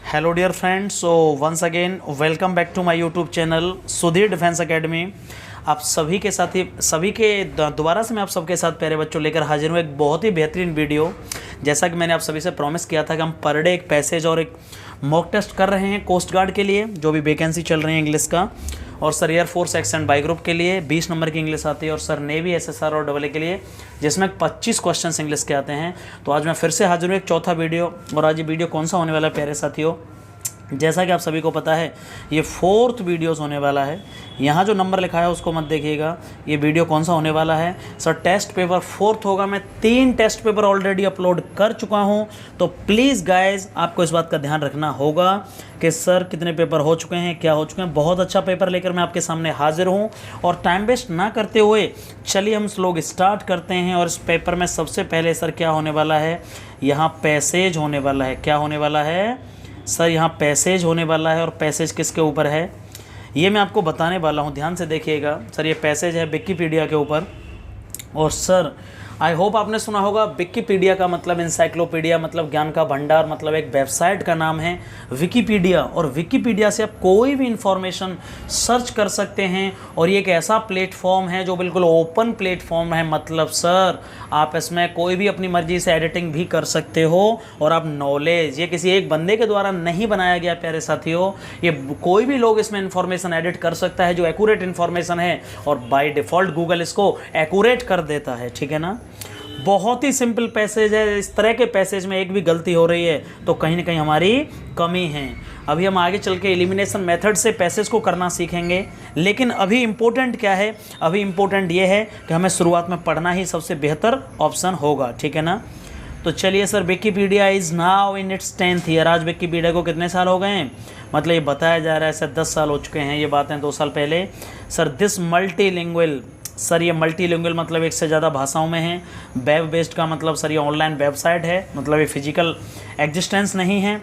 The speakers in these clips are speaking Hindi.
Hello dear friends, so once again welcome back to my YouTube channel Sudhir defence academy. आप सभी के साथ ही दोबारा से मैं आप सबके साथ प्यारे बच्चों लेकर हाजिर हूँ एक बहुत ही बेहतरीन वीडियो। जैसा कि मैंने आप सभी से प्रॉमिस किया था कि हम पर डे एक पैसेज और एक मॉक टेस्ट कर रहे हैं कोस्ट गार्ड के लिए, जो भी वैकेंसी चल रही है इंग्लिश का, और sir air force x and by group के लिए 20 नंबर की इंग्लिश आती है, और सर नेवी एसएसआर और डबल ए के लिए जिसमें 25 क्वेश्चंस इंग्लिश के आते हैं। तो आज मैं फिर से हाजिर हूँ एक चौथा वीडियो। और आज ये वीडियो कौन सा होने वाला है प्यारे साथियों, जैसा कि आप सभी को पता है ये 4th वीडियोस होने वाला है। यहाँ जो नंबर लिखा है उसको मत देखिएगा, ये वीडियो कौन सा होने वाला है। सर टेस्ट पेपर 4th होगा। मैं 3 टेस्ट पेपर ऑलरेडी अपलोड कर चुका हूँ, तो प्लीज़ गाइज आपको इस बात का ध्यान रखना होगा कि सर कितने पेपर हो चुके हैं, क्या हो चुके हैं। बहुत अच्छा पेपर लेकर मैं आपके सामने हाजिर हूँ, और टाइम वेस्ट ना करते हुए चलिए हम लोग स्टार्ट करते हैं। और इस पेपर में सबसे पहले सर क्या होने वाला है, यहाँ पैसेज होने वाला है। क्या होने वाला है सर, यहाँ पैसेज होने वाला है। और पैसेज किसके ऊपर है ये मैं आपको बताने वाला हूँ, ध्यान से देखिएगा। सर ये पैसेज है विकिपीडिया के ऊपर। और सर आई होप आपने सुना होगा विकिपीडिया का मतलब इंसाइक्लोपीडिया, मतलब ज्ञान का भंडार, मतलब एक वेबसाइट का नाम है विकिपीडिया। और विकिपीडिया से आप कोई भी इंफॉर्मेशन सर्च कर सकते हैं, और ये एक ऐसा प्लेटफॉर्म है जो बिल्कुल ओपन प्लेटफॉर्म है। मतलब सर आप इसमें कोई भी अपनी मर्जी से एडिटिंग भी कर सकते हो, और आप नॉलेज, ये किसी एक बंदे के द्वारा नहीं बनाया गया प्यारे साथियों, ये कोई भी लोग इसमें इंफॉर्मेशन एडिट कर सकता है जो एक्यूरेट इन्फॉर्मेशन है, और बाय डिफ़ॉल्ट गूगल इसको एक्यूरेट कर देता है। ठीक है ना, बहुत ही सिंपल पैसेज है। इस तरह के पैसेज में एक भी गलती हो रही है तो कहीं ना कहीं हमारी कमी है। अभी हम आगे चल के एलिमिनेशन मेथड से पैसेज को करना सीखेंगे, लेकिन अभी इम्पोर्टेंट क्या है, अभी इम्पोर्टेंट ये है कि हमें शुरुआत में पढ़ना ही सबसे बेहतर ऑप्शन होगा। ठीक है ना, तो चलिए sir Wikipedia is now in its 10th year. आज विकिपीडिया को कितने साल हो गए हैं, मतलब ये बताया जा रहा है सर 10 साल हो चुके हैं। ये बातें 2 साल पहले। सर दिस मल्टीलिंगुअल, सर ये मल्टीलिंगुअल मतलब एक से ज़्यादा भाषाओं में है। वेब बेस्ड का मतलब सर ये ऑनलाइन वेबसाइट है, मतलब ये फिजिकल एग्जिस्टेंस नहीं है।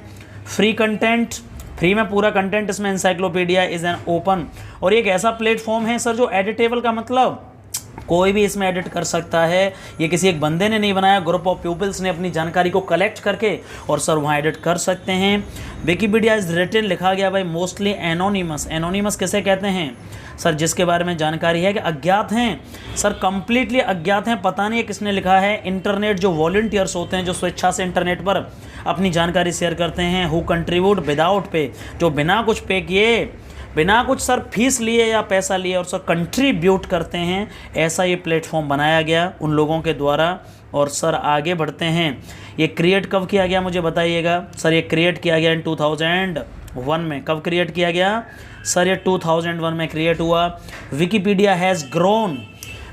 फ्री कंटेंट, फ्री में पूरा कंटेंट इसमें। इंसाइक्लोपीडिया इज़ एन ओपन, और ये एक ऐसा प्लेटफॉर्म है सर जो एडिटेबल का मतलब कोई भी इसमें एडिट कर सकता है। ये किसी एक बंदे ने नहीं बनाया, ग्रुप ऑफ पीपल्स ने अपनी जानकारी को कलेक्ट करके और सर वहाँ एडिट कर सकते हैं। विकिपीडिया इज़ रिटन, लिखा गया भाई मोस्टली एनोनिमस। एनोनिमस किसे कहते हैं सर, जिसके बारे में जानकारी है कि अज्ञात हैं। सर कंप्लीटली अज्ञात हैं, पता नहीं है किसने लिखा है। इंटरनेट जो वॉलंटियर्स होते हैं, जो स्वेच्छा से इंटरनेट पर अपनी जानकारी शेयर करते हैं। हु कंट्रीब्यूट विदाउट पे, जो बिना कुछ पे किए, बिना कुछ सर फीस लिए या पैसा लिए और सर कंट्रीब्यूट करते हैं। ऐसा ये प्लेटफॉर्म बनाया गया उन लोगों के द्वारा। और सर आगे बढ़ते हैं, ये क्रिएट कब किया गया मुझे बताइएगा। सर ये क्रिएट किया गया इन 2001 में। कब क्रिएट किया गया सर, ये 2001 में क्रिएट हुआ। विकिपीडिया हैज़ ग्रोन,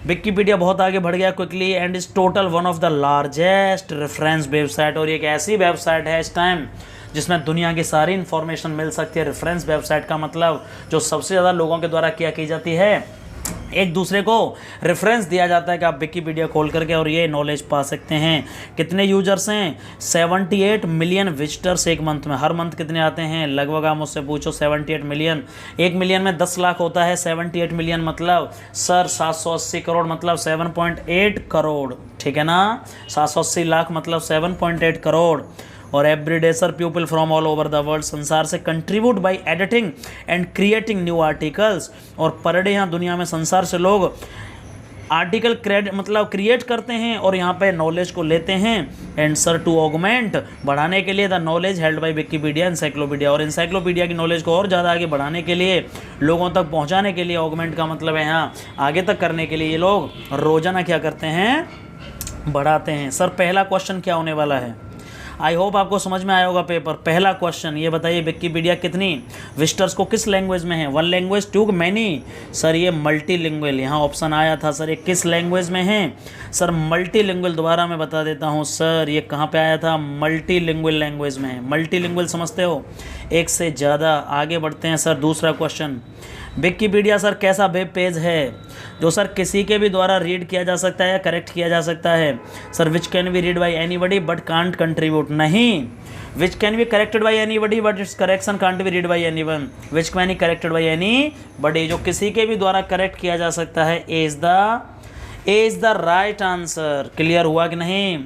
विकिपीडिया बहुत आगे बढ़ गया quickly, and is total one of the largest reference website. और ये एक ऐसी वेबसाइट है इस टाइम जिसमें दुनिया की सारी इन्फॉर्मेशन मिल सकती है। रेफरेंस वेबसाइट का मतलब जो सबसे ज़्यादा लोगों के द्वारा क्या की जाती है, एक दूसरे को रेफरेंस दिया जाता है कि आप विकिपीडिया खोल करके और ये नॉलेज पा सकते हैं। कितने यूजर्स हैं, 78 मिलियन विजिटर्स एक मंथ में। हर मंथ कितने आते हैं, लगभग आप मुझसे पूछो 78 मिलियन। 1 मिलियन में 10 लाख होता है, 78 मिलियन मतलब सर 780 करोड़, मतलब 7.8 करोड़। ठीक है ना, 780 लाख मतलब 7.8 करोड़। और everyday sir people from all over the world, संसार से contribute by editing and creating new articles. और पर डे यहाँ दुनिया में संसार से लोग आर्टिकल क्रिएट करते हैं और यहाँ पे नॉलेज को लेते हैं। एंड सर टू ऑगमेंट, बढ़ाने के लिए the knowledge held by Wikipedia encyclopedia. और इंसाइक्लोपीडिया की नॉलेज को और ज़्यादा आगे बढ़ाने के लिए, लोगों तक पहुँचाने के लिए, ऑगमेंट का मतलब है यहाँ आगे तक करने के लिए ये लोग रोज़ाना क्या करते हैं, बढ़ाते हैं। सर पहला क्वेश्चन क्या होने वाला है, आई होप आपको समझ में आया होगा पेपर। पहला क्वेश्चन ये बताइए, विकिपीडिया कितनी विजिटर्स को किस लैंग्वेज में है, 1 लैंग्वेज 2 मैनी। सर ये मल्टीलिंगुअल, यहाँ ऑप्शन आया था सर, ये किस लैंग्वेज में है सर, मल्टीलिंगुअल। दोबारा मैं बता देता हूँ सर, ये कहाँ पे आया था, मल्टीलिंगुअल लैंग्वेज में है। मल्टीलिंगुअल समझते हो, एक से ज़्यादा। आगे बढ़ते हैं सर, दूसरा क्वेश्चन, विकिपीडिया सर कैसा वेब पेज है जो सर किसी के भी द्वारा रीड किया जा सकता है या करेक्ट किया जा सकता है। Sir which can be read by anybody but can't contribute, नहीं। Which can be corrected by anybody but its correction can't be read by anyone. Which can be corrected by anybody, जो किसी के भी द्वारा करेक्ट किया जा सकता है, is the right answer. Clear हुआ कि नहीं।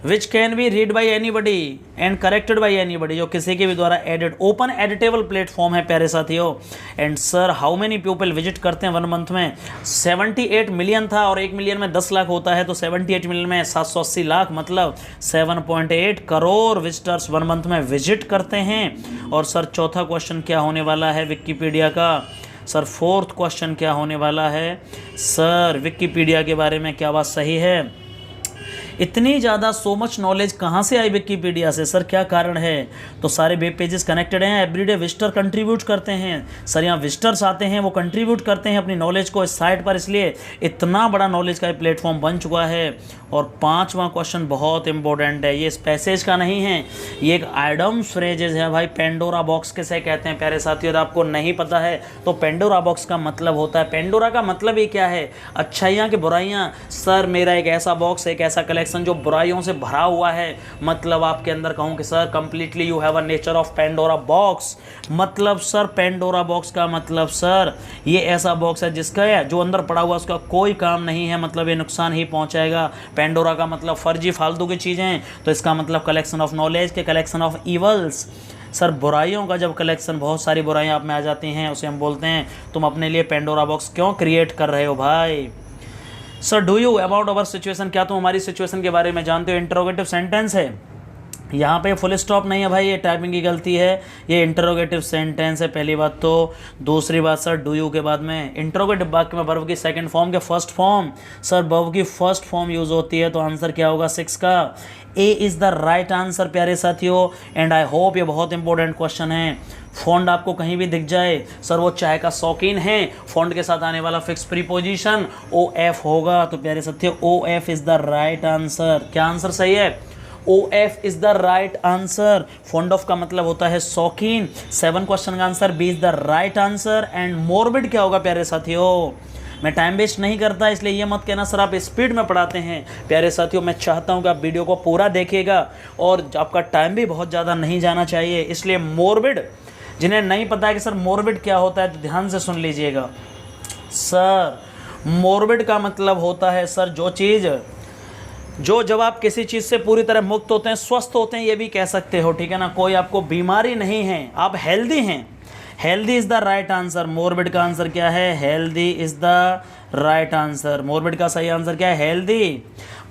Which can be read by anybody and corrected by anybody, जो किसी के भी द्वारा एडिट, ओपन एडिटेबल प्लेटफॉर्म है प्यारे साथियों। And sir how many people visit करते हैं 1 मंथ में? 78 मिलियन था और 1 मिलियन में 10 लाख होता है, तो 78 मिलियन में 780 लाख मतलब 7.8 करोड़ विजिटर्स 1 मंथ में विजिट करते हैं। और सर चौथा क्वेश्चन क्या होने वाला है विकिपीडिया का? सर फोर्थ क्वेश्चन क्या होने वाला है? सर विकिपीडिया के बारे में क्या बात सही है? इतनी ज़्यादा सो मच नॉलेज कहाँ से आई विकिपीडिया से? सर क्या कारण है? तो सारे वेब पेजेस कनेक्टेड हैं, एवरीडे विजिटर कंट्रीब्यूट करते हैं। सर यहाँ विजिटर्स आते हैं, वो कंट्रीब्यूट करते हैं अपनी नॉलेज को इस साइट पर, इसलिए इतना बड़ा नॉलेज का प्लेटफॉर्म बन चुका है। और पांचवा क्वेश्चन बहुत इंपॉर्टेंट है, ये इस पैसेज का नहीं है, ये एक आइडम्स फ्रेजेज है भाई। पेंडोरा बॉक्स किसे कहते हैं प्यारे साथियों? यदि आपको नहीं पता है तो पेंडोरा बॉक्स का मतलब होता है, पेंडोरा का मतलब ये क्या है? अच्छाइयाँ की बुराइयाँ। सर मेरा एक ऐसा बॉक्स, एक ऐसा कलेक्शन जो बुराइयों से भरा हुआ है, मतलब आपके अंदर कहूँ कि sir completely you have a nature of Pandora box. मतलब सर पेंडोरा बॉक्स का मतलब सर ये ऐसा बॉक्स है जिसका जो अंदर पड़ा हुआ उसका कोई काम नहीं है, मतलब ये नुकसान ही पहुंचाएगा। पेंडोरा का मतलब फर्जी फालतू की चीज़ें, तो इसका मतलब कलेक्शन ऑफ नॉलेज के कलेक्शन ऑफ इवल्स। सर बुराइयों का जब कलेक्शन, बहुत सारी बुराइयां आप में आ जाती हैं, उसे हम बोलते हैं तुम अपने लिए पेंडोरा बॉक्स क्यों क्रिएट कर रहे हो भाई। Sir do you about our situation, क्या तुम हमारी सिचुएशन के बारे में जानते हो? इंटरोगेटिव सेंटेंस है, यहाँ पे फुल स्टॉप नहीं है भाई, ये टाइपिंग की गलती है, ये इंटरोगेटिव सेंटेंस है पहली बात तो। दूसरी बात सर डू यू के बाद में इंटरोगेटिव वाक्य में वर्ब की सेकंड फॉर्म के फर्स्ट फॉर्म, सर वर्ब की फर्स्ट फॉर्म यूज होती है, तो आंसर क्या होगा 6 का? ए इज़ द राइट आंसर प्यारे साथियों। एंड आई होप ये बहुत इंपॉर्टेंट क्वेश्चन है। फॉन्ट आपको कहीं भी दिख जाए, सर वो चाय का शौकीन है, फॉन्ट के साथ आने वाला फिक्स प्रीपोजिशन ओ एफ होगा, तो प्यारे साथियों O F is the right answer. क्या आंसर सही है? O F is the right answer. Fond of का मतलब होता है शौकीन। 7 क्वेश्चन का answer B is the right answer. And morbid क्या होगा प्यारे साथियों? मैं टाइम वेस्ट नहीं करता, इसलिए ये मत कहना सर आप स्पीड में पढ़ाते हैं। प्यारे साथियों मैं चाहता हूँ कि आप वीडियो को पूरा देखिएगा और आपका टाइम भी बहुत ज़्यादा नहीं जाना चाहिए, इसलिए मोरबिड, जिन्हें नहीं पता है कि सर मोरबिड क्या होता है तो ध्यान से सुन लीजिएगा। सर मोरबिड का मतलब होता है सर जो चीज़, जो जब आप किसी चीज़ से पूरी तरह मुक्त होते हैं, स्वस्थ होते हैं, ये भी कह सकते हो, ठीक है ना, कोई आपको बीमारी नहीं है, आप हेल्दी हैं। Healthy is the right answer. Morbid का आंसर क्या है? Healthy is the right answer. Morbid का सही आंसर क्या है? हेल्दी।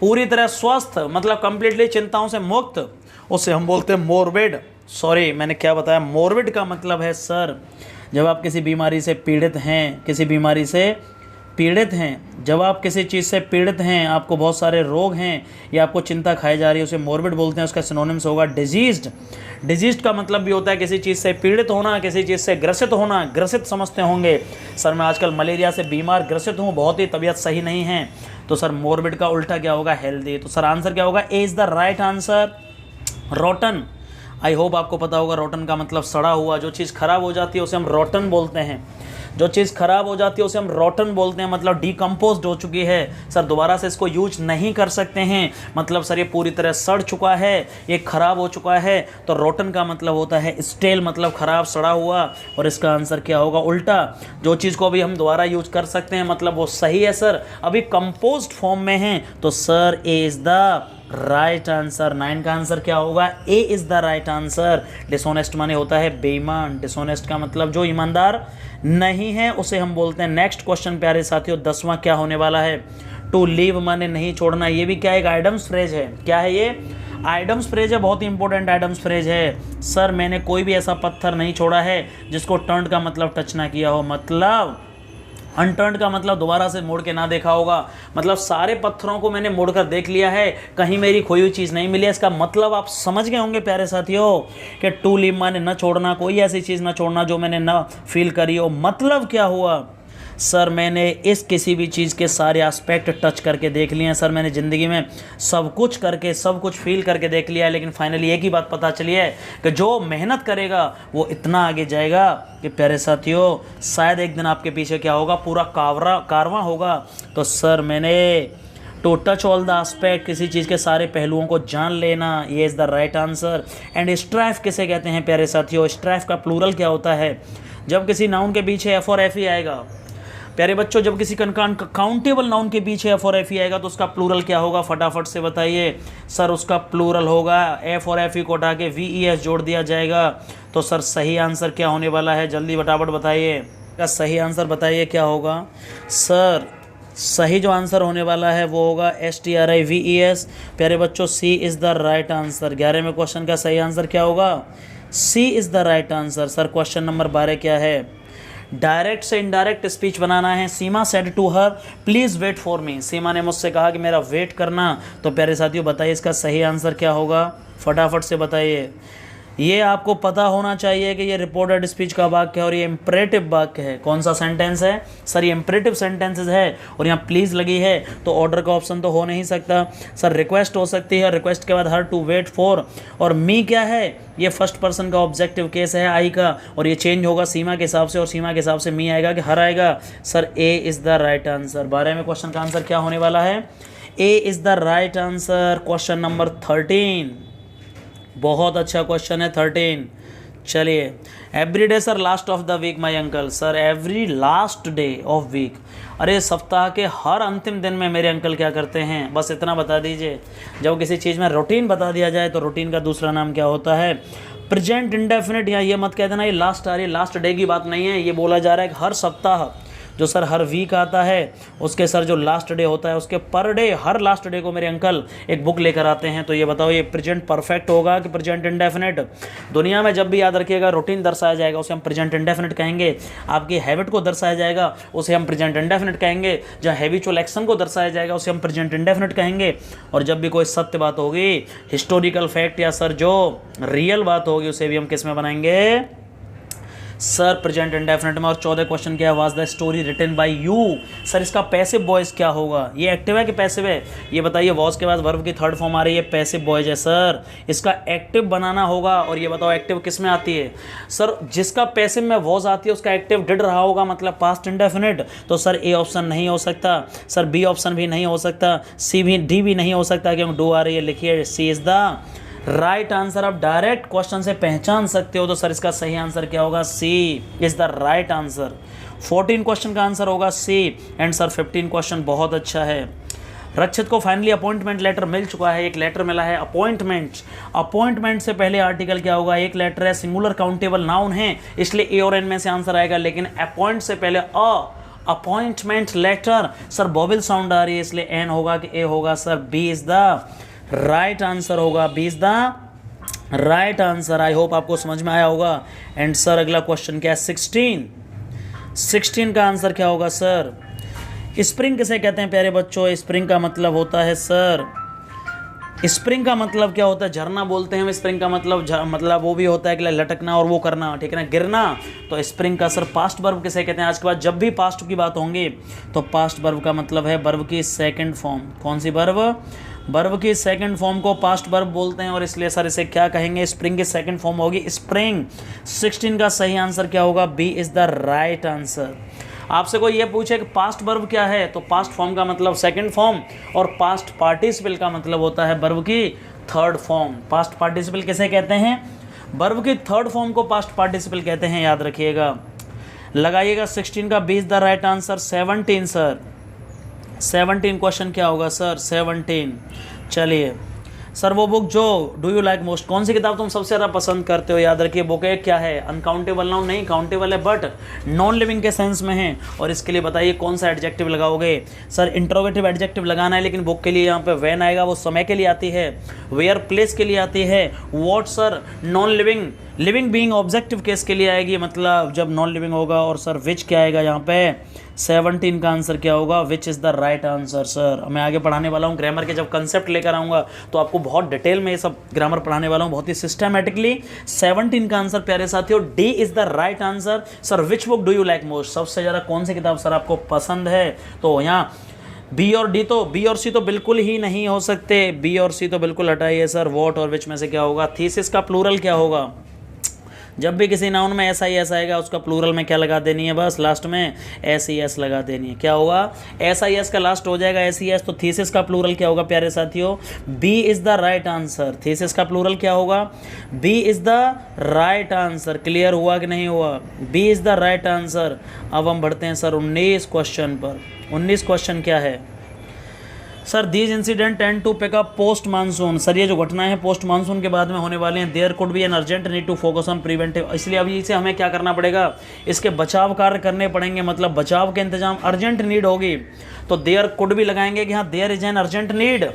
पूरी तरह स्वस्थ मतलब कंप्लीटली चिंताओं से मुक्त, उसे हम बोलते हैं मोरबिड। सॉरी मैंने क्या बताया, मोरबिड का मतलब है सर जब आप किसी बीमारी से पीड़ित हैं, किसी बीमारी से पीड़ित हैं, जब आप किसी चीज़ से पीड़ित हैं, आपको बहुत सारे रोग हैं या आपको चिंता खाई जा रही है, उसे मोरबिड बोलते हैं। उसका सिनोनिम्स होगा डिजीज्ड। डिजीज्ड का मतलब भी होता है किसी चीज़ से पीड़ित होना, किसी चीज़ से ग्रसित होना। ग्रसित समझते होंगे सर मैं आजकल मलेरिया से बीमार ग्रसित हूँ, बहुत ही तबीयत सही नहीं है, तो सर मोरबिड का उल्टा क्या होगा? हेल्दी। तो सर आंसर क्या होगा? ए is the right answer. Rotten, I hope आपको पता होगा रोटन का मतलब सड़ा हुआ। जो चीज़ खराब हो जाती है उसे हम रोटन बोलते हैं। जो चीज़ खराब हो जाती है उसे हम रोटन बोलते हैं, मतलब डिकम्पोज्ड हो चुकी है। सर दोबारा से इसको यूज नहीं कर सकते हैं, मतलब सर ये पूरी तरह सड़ चुका है, ये खराब हो चुका है। तो रोटन का मतलब होता है स्टेल, मतलब खराब सड़ा हुआ। और इसका आंसर क्या होगा? उल्टा। जो चीज़ को अभी हम दोबारा यूज कर सकते हैं मतलब वो सही है सर, अभी कंपोज्ड फॉर्म में है, तो sir A is the right answer. 9 का आंसर क्या होगा? ए is the right answer. Dishonest माने होता है बेईमान। डिसऑनेस्ट का मतलब जो ईमानदार नहीं है उसे हम बोलते हैं। नेक्स्ट क्वेश्चन प्यारे साथियों 10वां क्या होने वाला है? टू लीव माने नहीं छोड़ना। ये भी क्या एक आइडम्स फ्रेज है? क्या है ये? आइडम्स फ्रेज है, बहुत ही इंपॉर्टेंट आइडम्स फ्रेज है। सर मैंने कोई भी ऐसा पत्थर नहीं छोड़ा है जिसको टर्न का मतलब टच ना किया हो, मतलब अनटर्न्ड का मतलब दोबारा से मोड़ के ना देखा होगा, मतलब सारे पत्थरों को मैंने मोड़ कर देख लिया है, कहीं मेरी खोई हुई चीज़ नहीं मिली है। इसका मतलब आप समझ गए होंगे प्यारे साथियों कि टू लीव माने न छोड़ना, कोई ऐसी चीज़ ना छोड़ना जो मैंने ना फील करी हो। मतलब क्या हुआ? सर मैंने इस किसी भी चीज़ के सारे एस्पेक्ट टच करके देख लिए हैं। सर मैंने ज़िंदगी में सब कुछ करके, सब कुछ फील करके देख लिया है, लेकिन फाइनली एक ही बात पता चली है कि जो मेहनत करेगा वो इतना आगे जाएगा कि प्यारे साथियों शायद एक दिन आपके पीछे क्या होगा? पूरा कारवां होगा। तो सर मैंने to touch all the aspect, किसी चीज़ के सारे पहलुओं को जान लेना, ये is the right answer. And strife किसे कहते हैं प्यारे साथियों? स्ट्राइफ का प्लूरल क्या होता है? जब किसी नाउन के पीछे एफ और एफ ही आएगा, प्यारे बच्चों जब किसी काउंटेबल नाउन के पीछे एफ और एफ ई आएगा तो उसका प्लूरल क्या होगा, फटाफट से बताइए सर। उसका प्लूरल होगा, एफ और एफ ई को हटा के वी ई एस जोड़ दिया जाएगा। तो सर सही आंसर क्या होने वाला है, जल्दी फटाफट बताइए, का सही आंसर बताइए क्या होगा सर। सही जो आंसर होने वाला है वो होगा STRIVES। प्यारे बच्चों C is the right answer. 11वें क्वेश्चन का सही आंसर क्या होगा, C is the right answer. Sir question number 12 क्या है, डायरेक्ट से इनडायरेक्ट स्पीच बनाना है। Seema said to her please wait for me. Seema ने मुझसे कहा कि मेरा वेट करना। तो प्यारे साथियों बताइए इसका सही आंसर क्या होगा, फटाफट से बताइए। ये आपको पता होना चाहिए कि ये रिपोर्टेड स्पीच का वाक्य है और ये इम्परेटिव वाक्य है। कौन सा सेंटेंस है सर, ये इम्परेटिव सेंटेंसेस है और यहाँ प्लीज़ लगी है तो ऑर्डर का ऑप्शन तो हो नहीं सकता सर। रिक्वेस्ट हो सकती है, रिक्वेस्ट के बाद हर टू वेट फॉर, और मी क्या है, ये फर्स्ट पर्सन का ऑब्जेक्टिव केस है आई का, और ये चेंज होगा सीमा के हिसाब से, और सीमा के हिसाब से मी आएगा कि हर आएगा। Sir A is the right answer. 12वें क्वेश्चन का आंसर क्या होने वाला है, A is the right answer. Question number 13, बहुत अच्छा क्वेश्चन है 13। चलिए, every day sir last of the week my uncle. Sir every last day of week, अरे सप्ताह के हर अंतिम दिन में मेरे अंकल क्या करते हैं, बस इतना बता दीजिए। जब किसी चीज़ में रूटीन बता दिया जाए तो रूटीन का दूसरा नाम क्या होता है, प्रेजेंट इंडेफिनिट। या ये मत कह देना ये लास्ट आ रही है, लास्ट डे की बात नहीं है, ये बोला जा रहा है कि हर सप्ताह जो सर हर वीक आता है उसके सर जो लास्ट डे होता है उसके per day, her last day को मेरे अंकल एक बुक लेकर आते हैं। तो ये बताओ ये प्रेजेंट परफेक्ट होगा कि प्रेजेंट इंडेफिनिट। दुनिया में जब भी याद रखिएगा रूटीन दर्शाया जाएगा उसे हम प्रेजेंट इंडेफिनिट कहेंगे, आपकी हैबिट को दर्शाया जाएगा उसे हम प्रेजेंट इंडेफिनिट कहेंगे, जहाँ हैबिचुअल एक्शन को दर्शाया जाएगा उसे हम प्रेजेंट इंडेफिनिट कहेंगे, और जब भी कोई सत्य बात होगी, हिस्टोरिकल फैक्ट या सर जो रियल बात होगी उसे भी हम किस में बनाएंगे सर, प्रेजेंट इंडेफिनिट में। और 14 क्वेश्चन क्या है, was the story written by you. Sir इसका पैसिव वॉइस क्या होगा, ये एक्टिव है कि पैसिव है, ये बताइए। वॉज के बाद वर्ब की थर्ड फॉर्म आ रही है, पैसिव वॉइस है सर, इसका एक्टिव बनाना होगा। और ये बताओ एक्टिव किस में आती है सर, जिसका पैसिव में वॉज आती है उसका एक्टिव डिड रहा होगा, मतलब पास्ट इंडेफिनिट। तो सर ए ऑप्शन नहीं हो सकता सर, बी ऑप्शन भी नहीं हो सकता, सी भी, डी भी नहीं हो सकता क्योंकि डू आ रही है। लिखिए सी इज द राइट आंसर। आप डायरेक्ट क्वेश्चन से पहचान सकते हो तो सर इसका सही आंसर क्या होगा, C is the right answer. 14 question का आंसर होगा सी। एंड सर 15 क्वेश्चन बहुत अच्छा है। रक्षित को फाइनली अपॉइंटमेंट लेटर मिल चुका है, एक लेटर मिला है अपॉइंटमेंट। अपॉइंटमेंट से पहले आर्टिकल क्या होगा, एक लेटर है, सिंगुलर काउंटेबल नाउन है इसलिए ए और एन में से आंसर आएगा, लेकिन अपॉइंट से पहले अपॉइंटमेंट लेटर, सर बॉबिल साउंड आ रही है इसलिए एन होगा कि ए होगा sir, B is the right answer होगा, B is the right answer. I hope आपको समझ में आया होगा। एंड सर अगला क्वेश्चन क्या है, 16 का आंसर क्या होगा सर। स्प्रिंग किसे कहते हैं प्यारे बच्चों, स्प्रिंग का मतलब होता है सर, स्प्रिंग का मतलब क्या होता है, झरना बोलते हैं। स्प्रिंग का मतलब वो भी होता है कि लटकना और वो करना, ठीक है ना, गिरना। तो स्प्रिंग का सर पास्ट वर्ब किसे कहते हैं। आज के बाद जब भी पास्ट की बात होंगी तो पास्ट वर्ब का मतलब है वर्ब की सेकंड फॉर्म। कौन सी वर्ब, वर्ब की सेकंड फॉर्म को पास्ट वर्ब बोलते हैं, और इसलिए सर इसे क्या कहेंगे, स्प्रिंग की सेकंड फॉर्म होगी स्प्रिंग। 16 का सही आंसर क्या होगा, B is the right answer. आपसे कोई ये पूछे कि पास्ट वर्ब क्या है, तो पास्ट फॉर्म का मतलब सेकंड फॉर्म, और पास्ट पार्टिसिपल का मतलब होता है वर्ब की थर्ड फॉर्म। पास्ट पार्टिसिपल किसे कहते हैं, वर्ब की थर्ड फॉर्म को पास्ट पार्टिसिपल कहते हैं, याद रखिएगा। लगाइएगा 16 का B is the right answer. 17 sir, 17 question क्या होगा सर, 17। चलिए सर, वो बुक जो डू यू लाइक मोस्ट, कौन सी किताब तुम सबसे ज़्यादा पसंद करते हो, याद रखिए बुक है क्या है, अनकाउंटेबल नाउन नहीं, काउंटेबल है बट नॉन लिविंग के सेंस में है। और इसके लिए बताइए कौन सा एडजेक्टिव लगाओगे सर, इंट्रोगेटिव एडजेक्टिव लगाना है, लेकिन बुक के लिए यहाँ पे व्हेन आएगा, वो समय के लिए आती है, वेयर प्लेस के लिए आती है, what sir non living, living being objective case के लिए आएगी, मतलब जब नॉन लिविंग होगा, और सर विच क्या आएगा यहाँ पे। 17 का आंसर क्या होगा, which is the right answer. Sir मैं आगे पढ़ाने वाला हूँ ग्रामर के, जब कंसेप्ट लेकर आऊँगा तो आपको बहुत डिटेल में ये सब ग्रामर पढ़ाने वाला हूँ, बहुत ही सिस्टमेटिकली। 17 का आंसर प्यारे साथियों D is the right answer. Sir which book do you like most, सबसे ज़्यादा कौन सी किताब सर आपको पसंद है, तो यहाँ बी और डी तो, बी और सी तो बिल्कुल ही नहीं हो सकते, बी और सी तो बिल्कुल हटाइए सर। वॉट और विच में से क्या होगा, थीसिस का प्लूरल क्या होगा, जब भी किसी नाउन में ऐसा ही ऐसा आएगा उसका प्लूरल में क्या लगा देनी है, बस लास्ट में एस ई एस लगा देनी है। क्या होगा, एस आई एस का लास्ट हो जाएगा एस ई एस। तो थीसिस का प्लूरल क्या होगा प्यारे साथियों, B is the right answer. Thesis का प्लूरल क्या होगा, B is the right answer. Clear हुआ कि नहीं हुआ, B is the right answer. अब हम बढ़ते हैं सर 19 क्वेश्चन पर। 19 क्वेश्चन क्या है sir, these incident tend to pick up post monsoon. Sir ये जो घटनाएं हैं पोस्ट मानसून के बाद में होने वाले हैं। There could be an urgent need to focus on preventive. इसलिए अभी इसे हमें क्या करना पड़ेगा, इसके बचाव कार्य करने पड़ेंगे, मतलब बचाव के इंतजाम। अर्जेंट नीड होगी तो देयर कुड भी लगाएंगे कि हाँ there is an urgent need.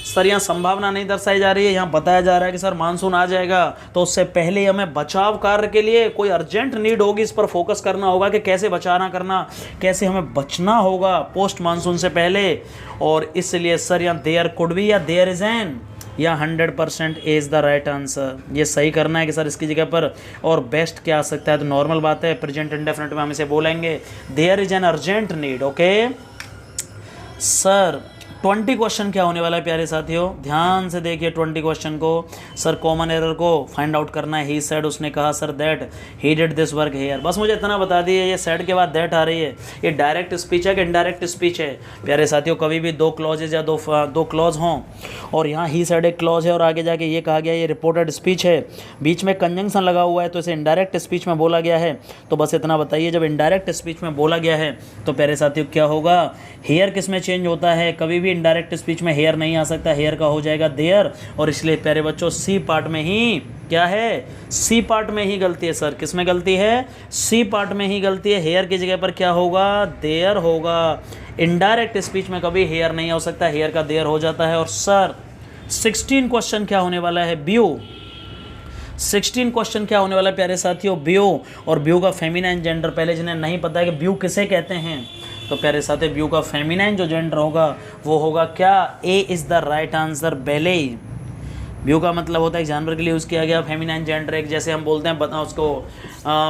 Sir यहाँ संभावना नहीं दर्शाई जा रही है, यहाँ बताया जा रहा है कि सर मानसून आ जाएगा तो उससे पहले हमें बचाव कार्य के लिए कोई अर्जेंट नीड होगी। इस पर फोकस करना होगा कि कैसे बचाना करना, कैसे हमें बचना होगा पोस्ट मानसून से पहले। और इसलिए सर यहाँ देयर कुड बी या देयर इज एन या 100% इज द राइट आंसर। ये सही करना है कि सर इसकी जगह पर और बेस्ट क्या आ सकता है। तो नॉर्मल बात है, प्रेजेंट इंडेफिनिट में हम इसे बोलेंगे there is an urgent need. Okay sir 20 question क्या होने वाला है प्यारे साथियों, ध्यान से देखिए 20 क्वेश्चन को। सर कॉमन एरर को फाइंड आउट करना है। ही सेड, उसने कहा sir that he did this work here. बस मुझे इतना बता दिए, ये सेड के बाद दैट आ रही है, ये डायरेक्ट स्पीच है कि इनडायरेक्ट स्पीच है। प्यारे साथियों कभी भी दो क्लॉजेज या दो क्लॉज हों और यहाँ ही सेड एक क्लॉज है और आगे जाके ये कहा गया ये रिपोर्टेड स्पीच है, बीच में कंजंक्शन लगा हुआ है तो इसे इनडायरेक्ट स्पीच में बोला गया है। तो बस इतना बताइए, जब इनडायरेक्ट स्पीच में बोला गया है तो प्यारे साथियों क्या होगा, हेयर किस में चेंज होता है, कभी भी इनडायरेक्ट स्पीच में हेयर नहीं आ सकता, हेयर का हो जाएगा देयर। और इसलिए प्यारे बच्चों सी पार्ट में ही क्या है, सी पार्ट में ही गलती है। सर किस में गलती है, सी पार्ट में ही गलती है। हेयर की जगह पर क्या होगा, देयर होगा। इनडायरेक्ट स्पीच में कभी हेयर नहीं हो सकता, हेयर का देयर हो जाता है। और सर 16 क्वेश्चन क्या होने वाला है, ब्यू। 16 क्वेश्चन क्या होने वाला है प्यारे साथियों, ब्यू। और ब्यू का फेमिनाइन जेंडर, पहले जिन्हें नहीं पता है कि ब्यू किसे कहते हैं तो प्यारे साथियों ब्यू का फेमिनाइन जो जेंडर होगा वो होगा क्या, ए इज़ द राइट आंसर, बेले। ब्यू का मतलब होता है एक जानवर के लिए यूज़ किया गया फेमिनाइन जेंडर। एक जैसे हम बोलते हैं उसको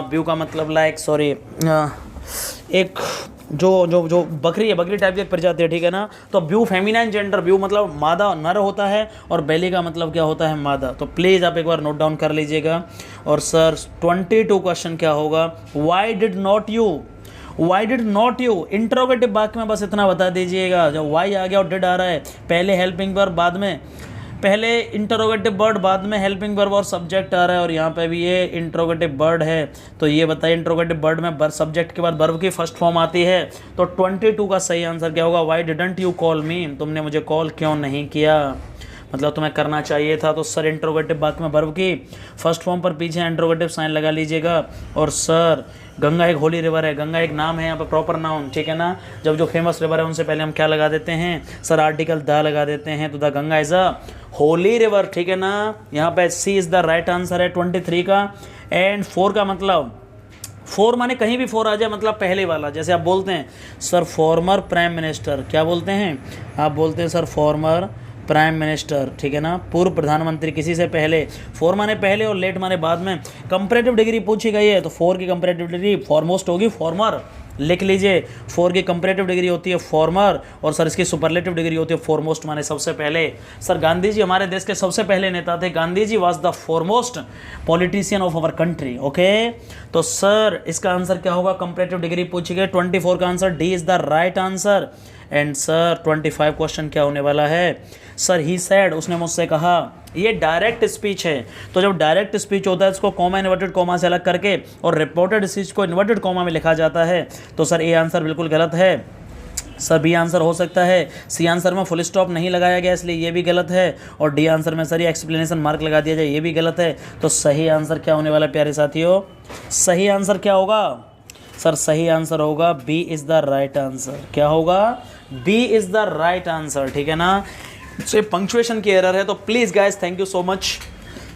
ब्यू का मतलब लाइक सॉरी एक जो बकरी है, बकरी टाइप की एक प्रजाति है, ठीक है ना। तो ब्यू फेमिनाइन जेंडर, ब्यू मतलब मादा नर होता है और बेली का मतलब क्या होता है, मादा। तो प्लीज़ आप एक बार नोट डाउन कर लीजिएगा। और सर 22 क्वेश्चन क्या होगा, why did not you, why did not you. Interrogative वाक्य में बस इतना बता दीजिएगा, जब वाई आ गया और डिड आ रहा है, पहले हेल्पिंग वर्ब बाद में, पहले इंटरोगेटिव वर्ड बाद में हेल्पिंग वर्ब और सब्जेक्ट आ रहा है। और यहाँ पे भी ये इंटरोगेटिव वर्ड है तो ये बताइए इंटरोगेटिव वर्ड में सब्जेक्ट के बाद वर्ब की फर्स्ट फॉर्म आती है। तो 22 का सही आंसर क्या होगा, वाई डिडंट यू कॉल मी, तुमने मुझे कॉल क्यों नहीं किया, मतलब तुम्हें करना चाहिए था। तो सर इंटरोगेटिव वाक्य में वर्ब की फर्स्ट फॉर्म पर पीछे इंटरोगेटिव साइन लगा लीजिएगा। और सर गंगा एक होली रिवर है, गंगा एक नाम है यहाँ पर, प्रॉपर नाउन, ठीक है ना। जब जो फेमस रिवर है उनसे पहले हम क्या लगा देते हैं, सर आर्टिकल द लगा देते हैं। तो the Ganga is a Holi river, ठीक है ना। यहाँ पे सी इज द राइट आंसर है 23 का। एंड 4 का मतलब, 4 माने कहीं भी 4 आ जाए, मतलब पहले वाला। जैसे आप बोलते हैं सर फॉर्मर प्राइम मिनिस्टर, क्या बोलते हैं आप, बोलते हैं सर फॉर्मर प्राइम मिनिस्टर, ठीक है ना, पूर्व प्रधानमंत्री, किसी से पहले। 4 माने पहले और लेट माने बाद में। कंपैरेटिव डिग्री पूछी गई है तो 4 की कंपैरेटिव डिग्री फॉरमोस्ट होगी फॉर्मर, लिख लीजिए। 4 की कंपैरेटिव डिग्री होती है फॉर्मर और सर इसकी सुपरलेटिव डिग्री होती है फॉरमोस्ट, माने सबसे पहले। सर गांधी जी हमारे देश के सबसे पहले नेता थे, Gandhi ji was the foremost politician of our country. Okay तो सर इसका आंसर क्या होगा, कंपैरेटिव डिग्री पूछी गई। 24 का answer D is the right answer. And sir 25 question क्या होने वाला है, सर ही सेड, उसने मुझसे कहा। ये डायरेक्ट स्पीच है तो जब डायरेक्ट स्पीच होता है इसको कॉमा इन्वर्टेड कॉमा से अलग करके और रिपोर्टेड स्पीच को इन्वर्टेड कॉमा में लिखा जाता है। तो सर ए आंसर बिल्कुल गलत है। सर बी आंसर हो सकता है, सी आंसर में फुल स्टॉप नहीं लगाया गया इसलिए ये भी गलत है। और डी आंसर में सर ये एक्सप्लेनेशन मार्क लगा दिया जाए, ये भी गलत है। तो सही आंसर क्या होने वाला है प्यारे साथियों, सही आंसर क्या होगा, सर सही आंसर होगा B is the right answer. क्या होगा, B is the right answer, ठीक है ना। तो पंक्चुएशन की एरर है तो please guys thank you so much.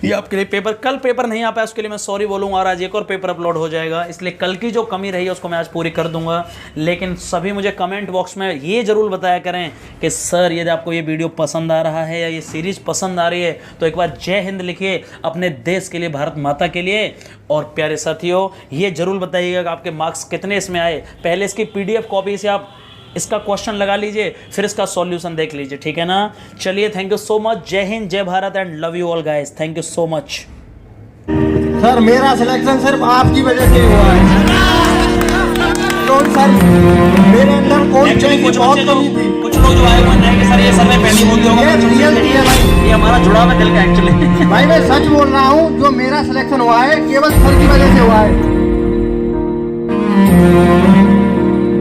ये आपके लिए पेपर, कल पेपर नहीं आ पाया उसके लिए मैं सॉरी बोलूँगा और आज एक और पेपर अपलोड हो जाएगा, इसलिए कल की जो कमी रही है उसको मैं आज पूरी कर दूंगा। लेकिन सभी मुझे कमेंट बॉक्स में ये ज़रूर बताया करें कि सर यदि आपको ये वीडियो पसंद आ रहा है या ये सीरीज़ पसंद आ रही है तो एक बार जय हिंद लिखिए अपने देश के लिए, भारत माता के लिए। और प्यारे साथियों ये ज़रूर बताइएगा कि आपके मार्क्स कितने इसमें आए। पहले इसकी PDF कॉपी से आप इसका क्वेश्चन लगा लीजिए, फिर इसका सॉल्यूशन देख लीजिए, ठीक है ना। चलिए थैंक यू सो मच, जय हिंद, जय Bharat and love you all guys, thank you so much. Sir मेरा सिलेक्शन सिर्फ आपकी वजह से हुआ है। तो सर मेरे अंदर कौन एक्चुअली बहुत कमी थी। कुछ लोग जो आए मान रहे हैं कि सर ये सर्वे पहले होते होगा, ये भाई, ये हमारा जुड़ाव है दिल का एक्चुअली। भाई मैं सच बोल रहा हूँ, जो मेरा सिलेक्शन हुआ है केवल सर की वजह से हुआ है।